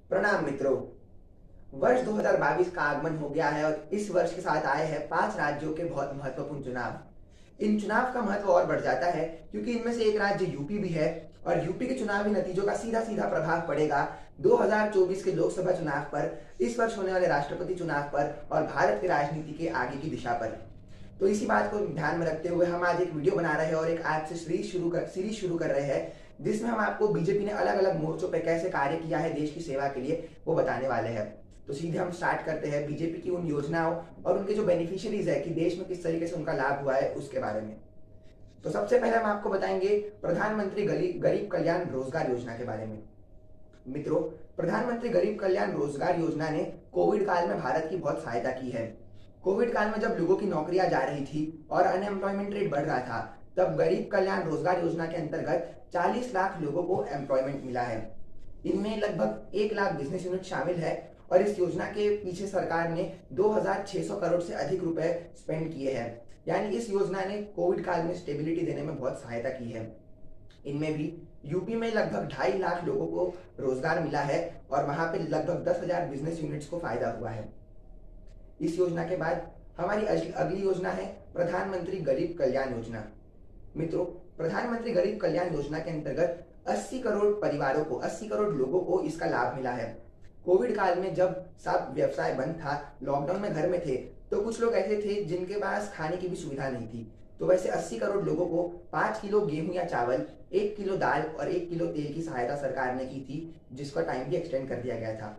प्रणाम मित्रों। वर्ष 2022 का आगमन हो गया है और इस वर्ष के साथ आए हैं 5 राज्यों के बहुत महत्वपूर्ण चुनाव। इन चुनाव का महत्व और बढ़ जाता है क्योंकि इनमें से एक राज्य यूपी भी है और यूपी के चुनावी नतीजों का सीधा सीधा प्रभाव पड़ेगा 2024 के लोकसभा चुनाव पर, इस वर्ष होने वाले राष्ट्रपति चुनाव पर और भारत की राजनीति के आगे की दिशा पर। तो इसी बात को ध्यान में रखते हुए हम आज एक वीडियो बना रहे हैं और एक आज से सीरीज शुरू कर रहे हैं जिसमें हम आपको बीजेपी ने अलग अलग मोर्चों पर कैसे कार्य किया है देश की सेवा के लिए वो बताने वाले हैं। तो सीधे हम स्टार्ट करते हैं बीजेपी की उन योजनाओं और उनके जो बेनिफिशियरीज है कि देश में किस तरीके से उनका लाभ हुआ है उसके बारे में। तो सबसे पहले हम आपको बताएंगे प्रधानमंत्री गरीब कल्याण रोजगार योजना के बारे में। मित्रों, प्रधानमंत्री गरीब कल्याण रोजगार योजना ने कोविड काल में भारत की बहुत सहायता की है। कोविड काल में जब लोगों की नौकरियां जा रही थी और अनएम्प्लॉयमेंट रेट बढ़ रहा था, तब गरीब कल्याण रोजगार योजना के अंतर्गत 40 लाख लोगों को एम्प्लॉयमेंट मिला है। इनमें लगभग 1 लाख बिजनेस यूनिट शामिल है और इस योजना के पीछे सरकार ने 2600 करोड़ से अधिक रुपए स्पेंड किए हैं। यानी इस योजना ने कोविड काल में स्टेबिलिटी देने में बहुत सहायता की है। इनमें भी यूपी में लगभग 2.5 लाख लोगों को रोजगार मिला है और वहां पे लगभग 10,000 बिजनेस यूनिट्स को फायदा हुआ है। इस योजना के बाद हमारी अगली योजना है प्रधानमंत्री गरीब कल्याण योजना। मित्रों, प्रधानमंत्री गरीब कल्याण योजना के अंतर्गत 80 करोड़ परिवारों को, 80 करोड़ लोगों को इसका लाभ मिला है। कोविड काल में जब सब व्यवसाय बंद था, लॉकडाउन में घर में थे, तो कुछ लोग ऐसे थे जिनके पास खाने की भी सुविधा नहीं थी। तो वैसे 80 करोड़ लोगों को 5 किलो गेहूं या चावल, 1 किलो दाल और 1 किलो तेल की सहायता सरकार ने की थी, जिसका टाइम भी एक्सटेंड कर दिया गया था।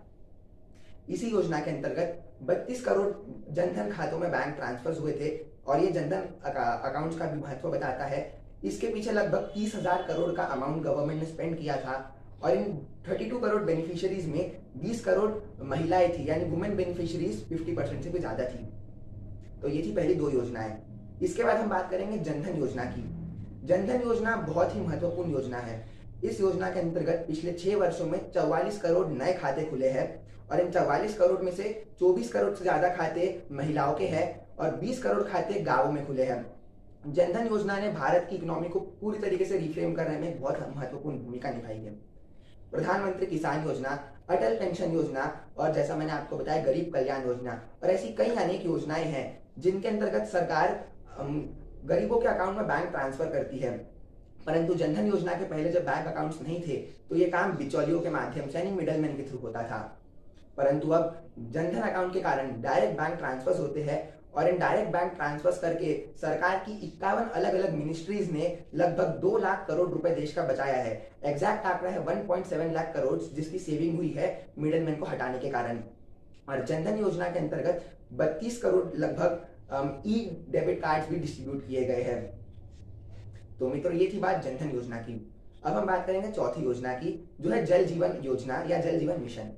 इसी योजना के अंतर्गत 32 करोड़ जनधन खातों में बैंक ट्रांसफर हुए थे और ये जनधन अकाउंट्स का भी महत्व बताता है। इसके पीछे लगभग 30,000 करोड़ का अमाउंट गवर्नमेंट ने स्पेंड किया था और इन 32 करोड़ बेनिफिशियरीज में 20 करोड़ महिलाएं थी, यानी वुमेन बेनिफिशियरीज 50% से भी ज्यादा थी। तो ये थी पहली 2 योजनाएं। इसके बाद हम बात करेंगे जनधन योजना की। जनधन योजना बहुत ही महत्वपूर्ण योजना है। इस योजना के अंतर्गत पिछले 6 वर्षों में 44 करोड़ नए खाते खुले हैं और इन 44 करोड़ में से 24 करोड़ से ज्यादा खाते महिलाओं के हैं और 20 करोड़ खाते गांवों में खुले हैं। जनधन योजना ने भारत की इकोनॉमी को पूरी तरीके से रिफ्रेम करने में बहुत महत्वपूर्ण भूमिका निभाई है। प्रधानमंत्री किसान योजना, अटल पेंशन योजना और जैसा मैंने आपको बताया गरीब कल्याण योजना और ऐसी कई अनेक योजनाएं हैं जिनके अंतर्गत सरकार गरीबों के अकाउंट में बैंक ट्रांसफर करती है। परंतु जनधन योजना के पहले जब बैंक अकाउंट्स नहीं थे तो ये काम बिचौलियों के माध्यम से यानी मिडलमैन के थ्रू होता था। परंतु अब जनधन अकाउंट के कारण डायरेक्ट बैंक ट्रांसफर होते हैं और इन डायरेक्ट बैंक ट्रांसफर करके सरकार की 51 अलग अलग मिनिस्ट्रीज ने लगभग 2 लाख करोड़ रुपए देश का बचाया है। एग्जैक्ट आंकड़ा है 1.7 लाख करोड़ जिसकी सेविंग हुई है मिडलमैन को हटाने के कारण। और जनधन योजना के अंतर्गत 32 करोड़ लगभग ई डेबिट कार्ड भी डिस्ट्रीब्यूट किए गए हैं। तो मित्रों, ये थी बात जनधन योजना की। अब हम बात करेंगे चौथी योजना की, जो है जल जीवन योजना या जल जीवन मिशन।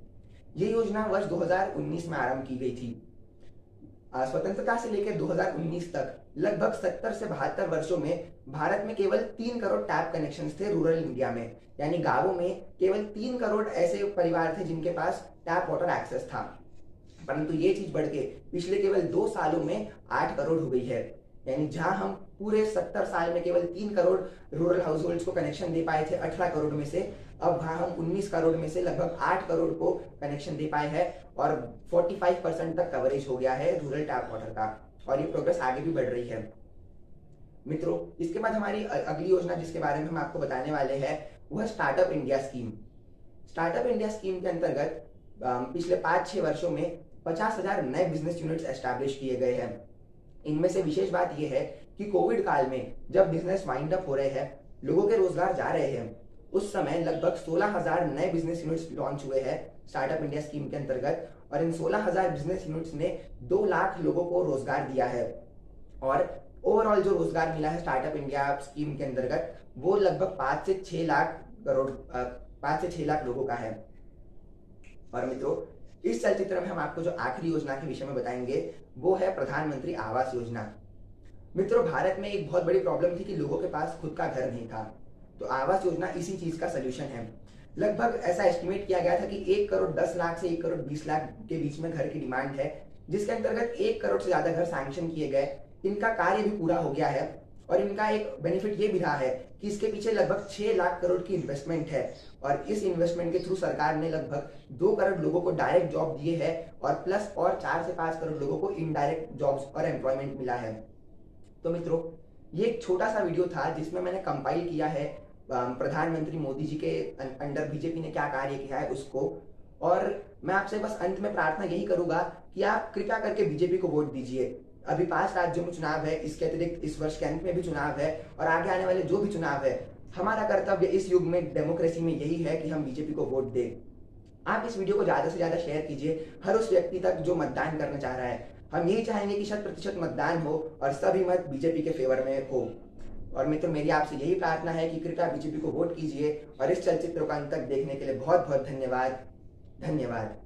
ये योजना वर्ष 2019 में आरंभ की गई थी। स्वतंत्रता से लेकर 2019 तक लगभग 70 से 72 वर्षों में भारत में केवल 3 करोड़ टैप कनेक्शंस थे रूरल इंडिया में, यानी गांवों में केवल 3 करोड़ ऐसे परिवार थे जिनके पास टैप वाटर एक्सेस था। परंतु ये चीज बढ़ के पिछले केवल 2 सालों में 8 करोड़ हो गई है। यानी जहां हम पूरे 70 साल में केवल 3 करोड़ रूरल हाउस होल्ड्स को कनेक्शन दे पाए थे 18 करोड़ में से, अब वहां हम 19 करोड़ में से लगभग 8 करोड़ को कनेक्शन दे पाए हैं और 45% तक कवरेज हो गया है रूरल टैप वाटर का और ये प्रोग्रेस आगे भी बढ़ रही है। मित्रों, इसके बाद हमारी अगली योजना जिसके बारे में हम आपको बताने वाले हैं वह startup India scheme. Startup India scheme के अंतर्गत पिछले 5-6 वर्षों में 50,000 नए बिजनेस यूनिट्स एस्टैब्लिश किए गए हैं। इनमें से विशेष बात यह है कि कोविड काल में जब बिजनेस वाइंड अप हो रहे हैं, लोगों के रोजगार जा रहे हैं, उस समय लगभग 16,000 नए बिजनेस यूनिट्स लॉन्च हुए हैं स्टार्टअप इंडिया स्कीम के अंतर्गत और इन 16,000 बिजनेस यूनिट्स ने 2 लाख लोगों को रोजगार दिया है और ओवरऑल जो रोजगार मिला है स्टार्टअप इंडिया स्कीम के अंतर्गत वो लगभग 5 से 6 लाख लोगों का है। और मित्रों, इस चलचित्र में हम आपको जो आखिरी योजना के विषय में बताएंगे वो है प्रधानमंत्री आवास योजना। मित्रों, भारत में एक बहुत बड़ी प्रॉब्लम थी कि लोगों के पास खुद का घर नहीं था, तो आवास योजना इसी चीज का सोल्यूशन है। लगभग ऐसा एस्टिमेट किया गया था कि 1 करोड़ 10 लाख से 1 करोड़ 20 लाख के बीच में घर की डिमांड है, जिसके अंतर्गत 1 करोड़ से ज्यादा घर सैंक्शन किए गए। इनका कार्य भी पूरा हो गया है और इनका एक बेनिफिट ये भी रहा है कि इसके पीछे लगभग 6 लाख करोड़ की इन्वेस्टमेंट है और इस इन्वेस्टमेंट के थ्रू सरकार ने लगभग 2 करोड़ लोगों को डायरेक्ट जॉब दिए है और प्लस और 4 से 5 करोड़ लोगों को इनडायरेक्ट जॉब्स और एम्प्लॉयमेंट मिला है। तो मित्रों, ये एक छोटा सा वीडियो था जिसमें मैंने कंपाइल किया है प्रधानमंत्री मोदी जी के अंडर बीजेपी ने क्या कार्य किया है उसको। और मैं आपसे बस अंत में प्रार्थना यही करूंगा कि आप कृपया करके बीजेपी को वोट दीजिए। अभी 5 राज्यों में चुनाव है, इसके अतिरिक्त इस वर्ष के अंत में भी चुनाव है और आगे आने वाले जो भी चुनाव है, हमारा कर्तव्य इस युग में डेमोक्रेसी में यही है कि हम बीजेपी को वोट दें। आप इस वीडियो को ज्यादा से ज्यादा शेयर कीजिए हर उस व्यक्ति तक जो मतदान करना चाह रहा है। हम यही चाहेंगे कि 100% मतदान हो और सभी मत बीजेपी के फेवर में हो। और मित्र, मेरी आपसे यही प्रार्थना है कि कृपया बीजेपी को वोट कीजिए और इस चलचित्र को अंत तक देखने के लिए बहुत बहुत धन्यवाद। धन्यवाद।